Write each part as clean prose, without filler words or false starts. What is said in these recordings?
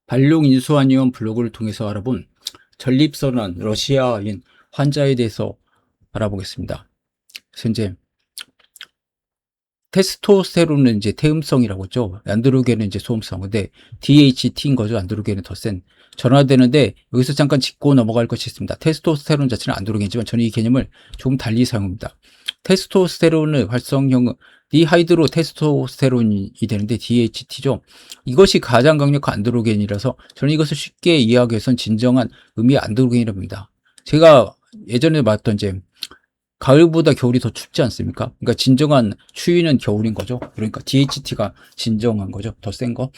발룡 인수환의원 블로그를 통해서 알아본 전립선암 러시아인 환자에 대해서 알아보겠습니다. 그래서 이제 테스토스테론은 이제 태음성이라고 했죠. 안드로겐은 이제 소음성. 근데 DHT인 거죠. 안드로겐은 더 센. 전화되는데 여기서 잠깐 짚고 넘어갈 것이 있습니다. 테스토스테론 자체는 안드로겐이지만 저는 이 개념을 조금 달리 사용합니다. 테스토스테론의 활성형은 디하이드로 테스토스테론이 되는데 DHT죠. 이것이 가장 강력한 안드로겐이라서 저는 이것을 쉽게 이해하기 위해서는 진정한 의미의 안드로겐이라고 합니다. 제가 예전에 봤던 이제 가을보다 겨울이 더 춥지 않습니까? 그러니까 진정한 추위는 겨울인 거죠. 그러니까 DHT가 진정한 거죠. 더 센 거.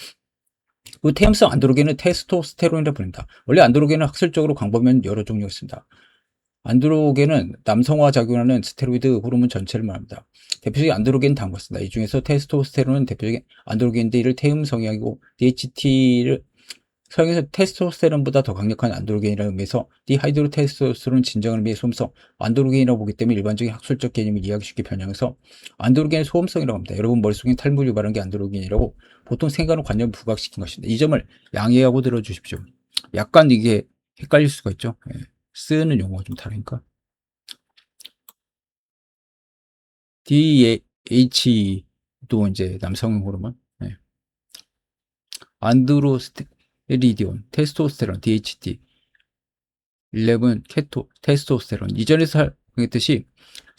그 태음성 안드로겐은 테스토스테론이라 부릅니다. 원래 안드로겐은 학술적으로 광범위한 여러 종류가 있습니다. 안드로겐은 남성화 작용하는 스테로이드 호르몬 전체를 말합니다. 대표적인 안드로겐 다음과 같습니다. 이 중에서 테스토스테론은 대표적인 안드로겐인데 이를 태음성이고 DHT를 서양에서 테스토스테론보다 더 강력한 안드로겐이라는 의미에서 디하이드로 테스토스테론 진정한 의미의 소음성 안드로겐이라고 보기 때문에 일반적인 학술적 개념을 이해하기 쉽게 변형해서 안드로겐의 소음성이라고 합니다. 여러분 머릿속에 탈물 유발한 게 안드로겐이라고 보통 생각하는 관념을 부각시킨 것입니다. 이 점을 양해하고 들어주십시오. 약간 이게 헷갈릴 수가 있죠. 쓰는 용어가 좀 다르니까. DH도 이제 남성 호르몬, 안드로스테리디온, 테스토스테론, DHT, 11 케토, 테스토스테론. 이전에 설명했듯이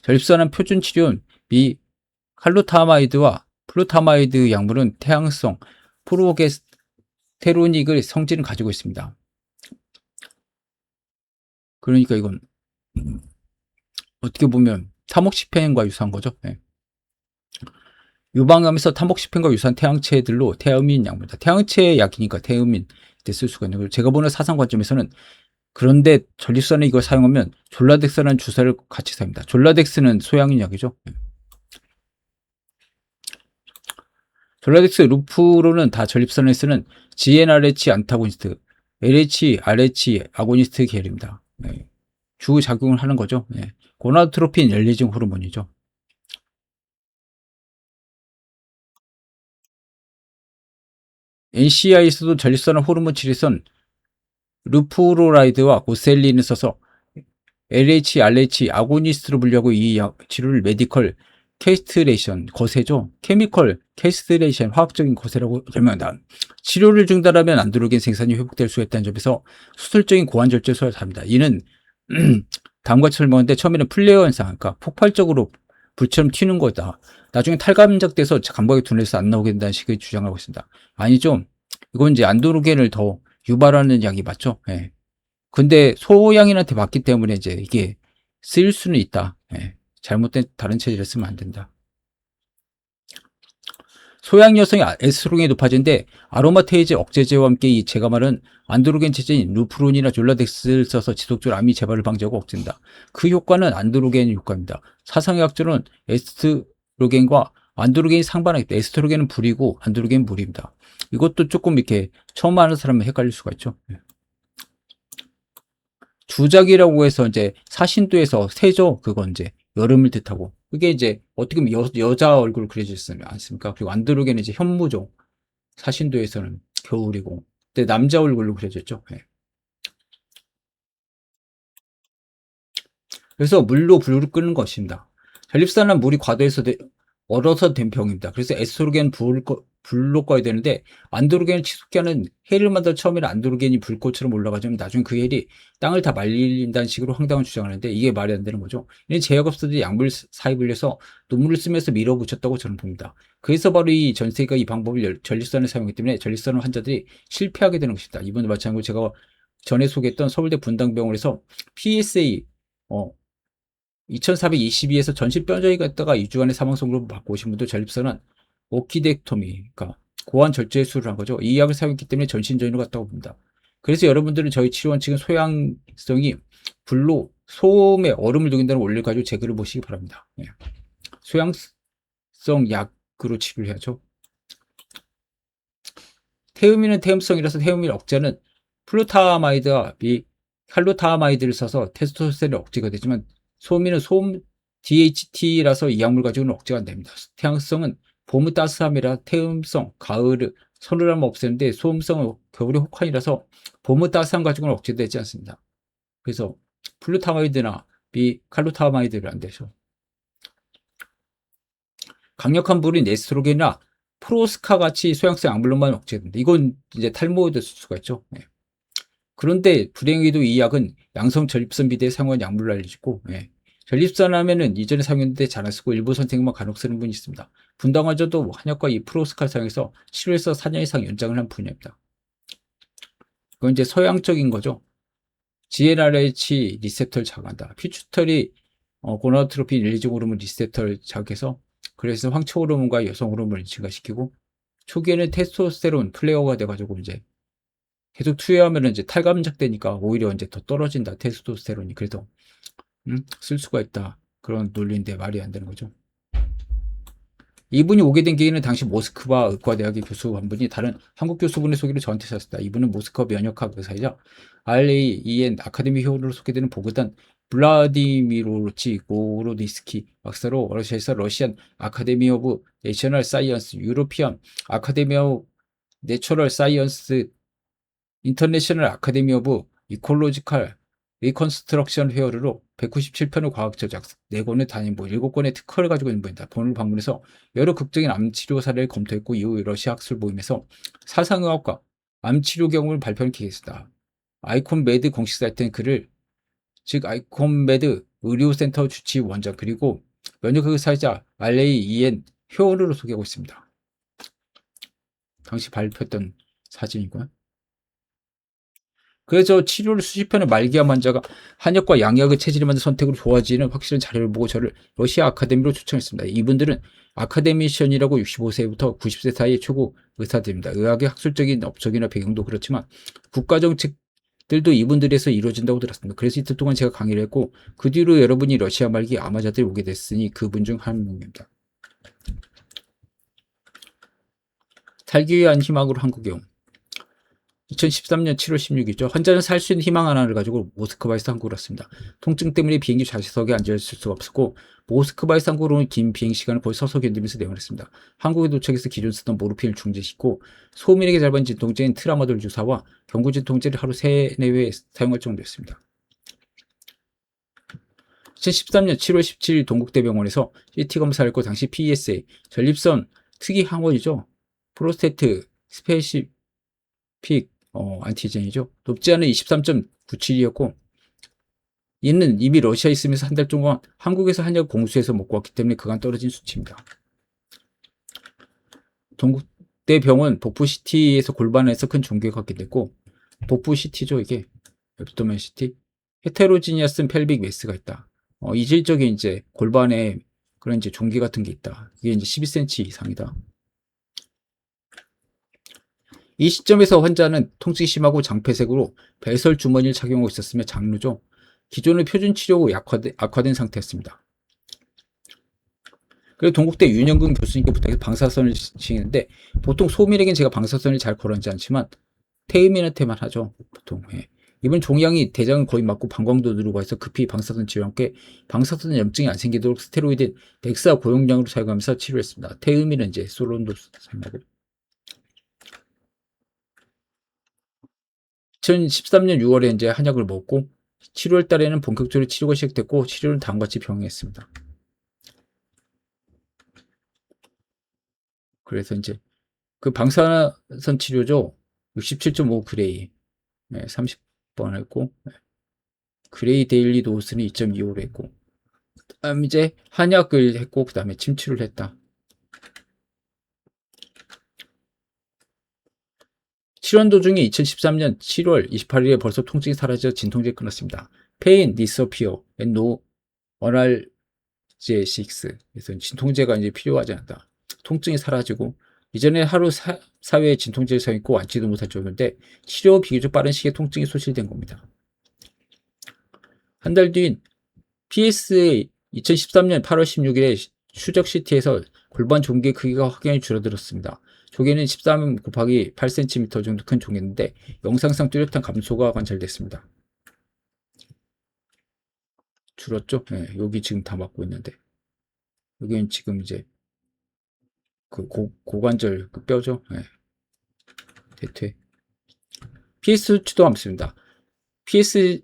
전립선암 표준 치료는 미 칼루타마이드와 플루타마이드 약물은 태양성 프로게스테로닉의 성질을 가지고 있습니다. 그러니까 이건 어떻게 보면 타목시펜과 유사한 거죠. 유방암에서 타목시펜과 유사한 태양체들로 태음인 약물이다. 태양체 약이니까 태음인 때 쓸 수가 있는 거예요. 제가 보는 사상 관점에서는 그런데 전립선에 이걸 사용하면 졸라덱스라는 주사를 같이 사용합니다. 졸라덱스는 소양인 약이죠. 졸라덱스, 루프로는 다 전립선에 쓰는 GnRH 안타고니스트, LH, RH 아고니스트 계열입니다. 주 작용을 하는 거죠. 고나도트로핀 릴리징 호르몬이죠. NCI에서도 전립선암 호르몬 치료선 루프로라이드와 고셀린을 써서 LH, RH 아고니스트로 분류하고 이 치료를 메디컬 캐스트레이션, 거세죠. 케미컬 캐스트레이션, 화학적인 거세라고 설명한다. 치료를 중단하면 안드로겐 생산이 회복될 수 있다는 점에서 수술적인 고환절제소를 답니다. 이는 다음과 같이 설명하는데 처음에는 플레어 현상, 그러니까 폭발적으로 불처럼 튀는 거다. 나중에 탈감작돼서 감각이 둔해서 안 나오게 된다는 식의 주장하고 있습니다. 아니죠. 이건 이제 안드로겐을 더 유발하는 약이 맞죠? 근데 소양인한테 맞기 때문에 이제 이게 쓰일 수는 있다. 잘못된 다른 체질을 쓰면 안 된다. 소양 여성의 에스트로겐이 높아지는데 아로마테이즈 억제제와 함께 이 제가 말은 안드로겐 체제인 루프론이나 졸라덱스를 써서 지속적으로 암이 재발을 방지하고 억제한다. 그 효과는 안드로겐 효과입니다. 사상의학적으로는 에스트로겐과 안드로겐이 상반하기 때문에 에스트로겐은 불이고 안드로겐은 물입니다. 이것도 조금 이렇게 처음 아는 사람은 헷갈릴 수가 있죠. 주작이라고 해서 이제 사신도에서 세죠. 그건 이제 여름을 뜻하고. 그게 이제 어떻게 보면 여자 얼굴 그려지지 않습니까? 그리고 안드로겐은 이제 현무죠. 사신도에서는 겨울이고. 근데 남자 얼굴로 그려졌죠. 그래서 물로 불을 끄는 것입니다. 전립선은 물이 과도해서 얼어서 된 병입니다. 그래서 에스트로겐 불로 꺼야 되는데 안드로겐을 치솟게 하는 헬을 만들 처음에는 안드로겐이 불꽃처럼 올라가지만 나중에 그 헬이 땅을 다 말린다는 식으로 황당한 주장을 하는데 이게 말이 안 되는 거죠. 이는 제약업소들이 약물 사입을 해서 눈물을 쓰면서 밀어붙였다고 저는 봅니다. 그래서 바로 이 전세가 이 방법을 전립선을 사용하기 때문에 전립선 환자들이 실패하게 되는 것입니다. 이번에 마찬가지로 제가 전에 소개했던 서울대 분당병원에서 PSA 2422에서 전신 뼈저리 갔다가 2주간의 사망 선고를 받고 오신 분도 전립선은 오키덱토미, 그러니까 고환 절제 수술을 한 거죠. 이 약을 사용했기 때문에 전신 전이로 갔다고 봅니다. 그래서 여러분들은 저희 치료 원칙은 소양성이 불로 소음에 얼음을 녹인다는 원리를 가지고 제 글을 보시기 바랍니다. 소양성 약으로 치료를 해야죠. 태음인은 태음성이라서 태음인 억제는 플루타마이드와 칼루타마이드를 써서 테스토스테론이 억제가 되지만 소음인은 소음 DHT라서 이 약물 가지고는 억제가 안 됩니다. 태양성은 봄의 따스함이라 태음성, 가을의 서늘함을 없애는데 소음성은 겨울에 혹한이라서 봄은 따스함 가지고는 억제되지 않습니다. 그래서 플루타마이드나 비칼루타마이드를 안 되죠. 강력한 불인 에스트로겐이나 프로스카 같이 소양성 약물로만 억제됩니다. 이건 이제 탈모에도 쓸 수가 있죠. 네. 그런데 불행히도 이 약은 양성 전립선 비대에 사용한 약물로 알려지고, 예. 전립선 하면은 이전에 사용했는데 잘 안 쓰고 일부 선생님만 간혹 쓰는 분이 있습니다. 분당화저도 한약과 이 프로스카를 사용해서 7에서 4년 이상 연장을 한 분야입니다. 그건 이제 서양적인 거죠. GnRH 리셉터를 자극한다. 피추터리 고나도트로핀 릴리징 호르몬 리셉터를 자극해서 그래서 황체 호르몬과 여성 호르몬을 증가시키고 초기에는 테스토스테론 플레어가 돼가지고 이제 계속 투여하면 이제 탈감작되니까 오히려 이제 더 떨어진다. 테스토스테론이. 그래도 쓸 수가 있다. 그런 논리인데 말이 안 되는 거죠. 이분이 오게 된 계기는 당시 모스크바 의과대학의 교수 한 분이 다른 한국 교수분의 소개로 저한테 썼습니다. 이분은 모스크바 면역학 의사이자 RAEN 아카데미 회원으로 소개되는 보그단 블라디미로치 고로디스키 박사로 러시아에서 러시안 아카데미 오브 내셔널 사이언스, 유로피안 아카데미 오브 내처럴 사이언스, 인터내셔널 아카데미 오브 이콜로지컬 리컨스트럭션 회어로 197편의 과학 저작, 4권의 단임본, 7권의 특허를 가지고 있는 분이다. 본을 방문해서 여러 극적인 암치료 사례를 검토했고 이후 러시아 학술 모임에서 사상의학과 암치료 경험을 발표한 케이스다. 아이콘메드 공식 사이트는 그를 즉 아이콘메드 의료센터 주치 원장 그리고 면역학 의사이자 RAEN 회원으로 소개하고 있습니다. 당시 발표했던 사진이고요. 그래서 치료를 수십 편의 말기암 환자가 한약과 양약의 체질에 맞는 선택으로 좋아지는 확실한 자료를 보고 저를 러시아 아카데미로 초청했습니다. 이분들은 아카데미션이라고 65세부터 90세 사이의 초고 의사들입니다. 의학의 학술적인 업적이나 배경도 그렇지만 국가정책들도 이분들에서 이루어진다고 들었습니다. 그래서 이틀 동안 제가 강의를 했고 그 뒤로 여러분이 러시아 말기 암환자들이 오게 됐으니 그분 중 한 명입니다. 살기 위한 희망으로 한국에 온 2013년 7월 16일이죠. 환자는 살 수 있는 희망 하나를 가지고 모스크바에서 한국으로 왔습니다. 통증 때문에 비행기 좌석에 앉아있을 수가 없었고 모스크바에서 한국으로 온 긴 비행시간을 거의 서서 견디면서 내원을 했습니다. 한국에 도착해서 기존 쓰던 모르핀을 중지시키고 소민에게 잘 받은 진통제인 트라마돌 주사와 경구 진통제를 하루 3-4회 사용할 정도였습니다. 2013년 7월 17일 동국대병원에서 CT 검사를 했고 당시 PSA, 전립선 특이 항원이죠. 프로스테트 스페시픽 안티젠이죠. 높지 않은 23.97이었고 얘는 이미 러시아에 있으면서 한 달 동안 한국에서 한약 공수해서 먹고 왔기 때문에 그간 떨어진 수치입니다. 동국대병원 복부CT에서 골반에서 큰 종괴가 확인됐고 복부CT죠 이게 앱도멘 CT 헤테로지니아스 펠빅 메스가 있다. 이질적인 이제 골반에 그런 이제 종괴 같은 게 있다. 이게 이제 12cm 이상이다. 이 시점에서 환자는 통증이 심하고 장폐색으로 배설 주머니를 착용하고 있었으며 장루죠. 기존의 표준 치료고 악화된 상태였습니다. 그리고 동국대 윤영근 교수님께 부탁해서 방사선을 치는데 보통 소민에겐 제가 방사선을 잘 걸어놓지 않지만 태음인한테만 하죠. 보통. 예. 이번 종양이 대장을 거의 막고 방광도 누르고 해서 급히 방사선 치료와 함께 방사선 염증이 안 생기도록 스테로이드 덱사 고용량으로 사용하면서 치료했습니다. 태음인은 이제 솔론도 사용하고 2013년 6월에 이제 한약을 먹고 7월 달에는 본격적으로 치료가 시작됐고 치료는 다음과 같이 병행했습니다. 그래서 이제 그 방사선 치료죠. 67.5 그레이 30번 했고 그레이 데일리 도스는 2.25로 했고 그다음 이제 한약을 했고 그 다음에 침치료를 했다. 실현 도중에 2013년 7월 28일에 벌써 통증이 사라져 진통제 끊었습니다. Pain disappear and no analgesics. 그래서 진통제가 이제 필요하지 않다. 통증이 사라지고 이전에 하루 4회 진통제를 사용했고 앉지도 못할 정도인데 치료 비교적 빠른 시기에 통증이 소실된 겁니다. 한 달 뒤인 PSA 2013년 8월 16일에 추적 CT에서 골반 종괴 크기가 확연히 줄어들었습니다. 조개는 13 곱하기 8cm 정도 큰 종괴인데 영상상 뚜렷한 감소가 관찰됐습니다. 줄었죠? 네, 여기 지금 다 막고 있는데 여기는 지금 이제 그 고관절 그 뼈죠? 네. 대퇴. PS 수치도 없습니다. PSA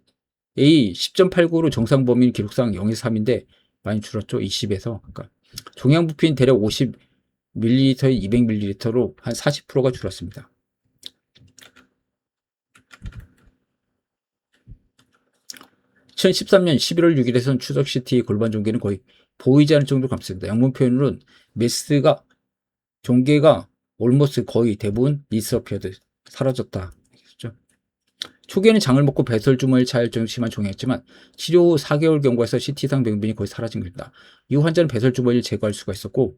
10.89로 정상 범위는 기록상 0에서 3인데 많이 줄었죠. 20에서. 그러니까 종양 부피는 대략 50ml에 200ml로 한 40%가 줄었습니다. 2013년 11월 6일에선 추적 CT 골반 종괴는 거의 보이지 않을 정도로 감습니다. 영문 표현으로는 메스가 종괴가 올모스 거의 대부분 디스어피어드 사라졌다. 그렇죠? 초기에는 장을 먹고 배설 주머니를 차일 정도 심한 종양이었지만 치료 후 4개월 경과에서 CT상 병변이 거의 사라진 겁니다. 이후 환자는 배설 주머니를 제거할 수가 있었고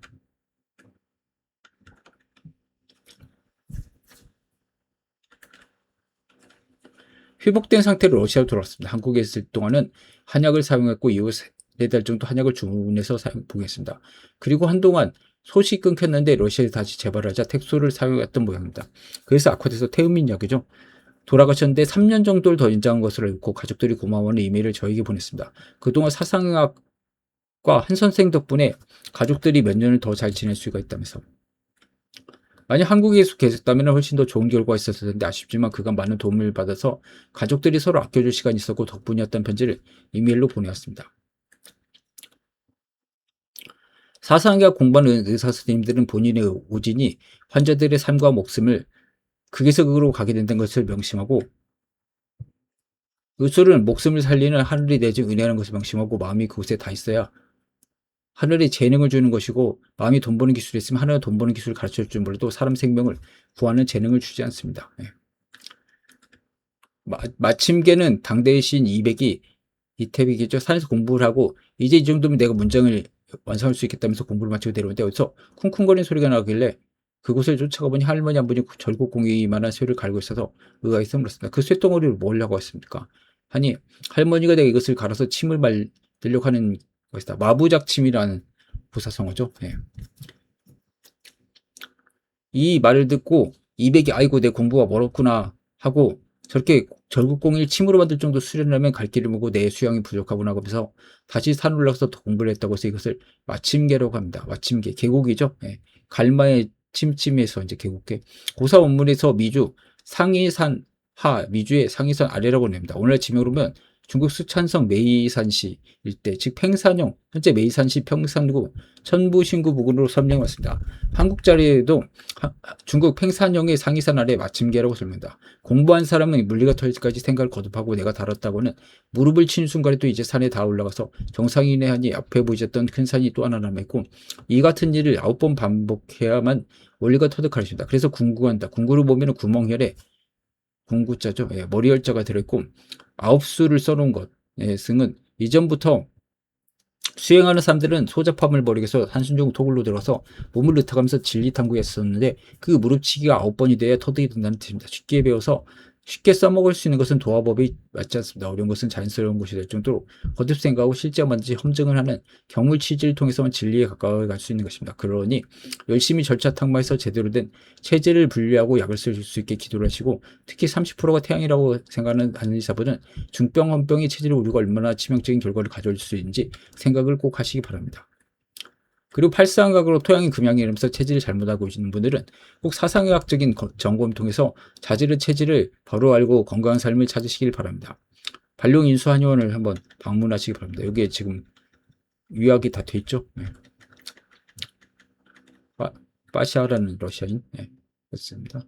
회복된 상태로 러시아로 돌아왔습니다. 한국에 있을 동안은 한약을 사용했고 이후 4달 정도 한약을 주문해서 복용했습니다. 그리고 한동안 소식이 끊겼는데 러시아에서 다시 재발하자 택소를 사용했던 모양입니다. 그래서 악화돼서 태음인 약이죠. 돌아가셨는데 3년 정도를 더 연장한 것으로 알고 가족들이 고마워하는 이메일을 저에게 보냈습니다. 그동안 사상의학과 한 선생 덕분에 가족들이 몇 년을 더 잘 지낼 수가 있다면서. 만약 한국에 계셨다면 훨씬 더 좋은 결과가 있었을 텐데 아쉽지만 그간 많은 도움을 받아서 가족들이 서로 아껴줄 시간이 있었고 덕분이었다는 편지를 이메일로 보내왔습니다. 사상의학 공부하는 의사 선생님들은 본인의 오진이 환자들의 삶과 목숨을 극에서 극으로 가게 된다는 것을 명심하고 의술은 목숨을 살리는 하늘이 내준 은혜라는 것을 명심하고 마음이 그곳에 다 있어야 하늘이 재능을 주는 것이고 마음이 돈 버는 기술이 있으면 하늘은 돈 버는 기술을 가르쳐줄 줄 몰라도 사람 생명을 구하는 재능을 주지 않습니다. 예. 마침개는 당대의 시인 이백이 이태백이죠. 산에서 공부를 하고 이제 이 정도면 내가 문장을 완성할 수 있겠다면서 공부를 마치고 내려오는데 어디서 쿵쿵거리는 소리가 나길래 그곳을 쫓아가 보니 할머니 한 분이 절곡공이만한 쇠를 갈고 있어서 의아해서 물었습니다. 그 쇠덩어리를 뭘 하고 왔습니까? 아니 할머니가 내가 이것을 갈아서 침을 말리려고 하는 것이다. 마부작침이라는 부사성어죠. 예. 이 말을 듣고 이백이 아이고 내 공부가 멀었구나 하고 저렇게 절국공일 침으로 만들 정도 수련을 하면 갈 길을 보고 내 수양이 부족하구나 하면서 다시 산 올라가서 더 공부를 했다고 해서 이것을 마침개라고 합니다. 마침개 계곡이죠. 예. 갈마의 침침에서 이제 계곡계 고사 원문에서 미주 상이산 하 미주의 상이산 아래라고 냅니다. 오늘날 지명으로 보면 중국 수촨성 메이산시 일대 즉 팽산형 현재 메이산시 평산구 천부신구 부근으로 설명해 왔습니다. 한국 자리에도 중국 팽산형의 상이산 아래 마침개라고 설명합니다. 공부한 사람은 물리가 털지까지 생각을 거듭하고 내가 달았다고는 무릎을 치는 순간에 또 이제 산에 다 올라가서 정상인의 하니 앞에 보이셨던 큰 산이 또 하나 남아있고 이 같은 일을 9번 반복해야만 원리가 터득하십니다. 그래서 궁구한다. 궁구를 보면 구멍혈에 궁구자죠. 예, 머리열자가 들어있고 9수를 써놓은 것. 예, 승은 이전부터 수행하는 사람들은 소잡함을 버리기 위해서 한순종 토굴로 들어가서 몸을 르탁하면서 진리 탐구했었는데 그 무릎치기가 9번이 돼야 터득이 된다는 뜻입니다. 쉽게 배워서 쉽게 써먹을 수 있는 것은 도화법이 맞지 않습니다. 어려운 것은 자연스러운 것이 될 정도로 거듭 생각하고 실제 만든지 험증을 하는 경물 치질을 통해서만 진리에 가까이 갈 수 있는 것입니다. 그러니 열심히 절차 탕마해서 제대로 된 체질을 분리하고 약을 쓸 수 있게 기도를 하시고 특히 30%가 태양이라고 생각하는 한의사분은 중병, 헌병의 체질을 우리가 얼마나 치명적인 결과를 가져올 수 있는지 생각을 꼭 하시기 바랍니다. 그리고 팔상각으로 토양이 금양이 이러면서 체질을 잘못하고 계시는 분들은 꼭 사상의학적인 점검을 통해서 자질의 체질을 바로 알고 건강한 삶을 찾으시길 바랍니다. 발룡인수한의원을 한번 방문하시기 바랍니다. 여기에 지금 유약이 다 돼 있죠. 네. 빠샤라는 러시아인. 네, 그렇습니다.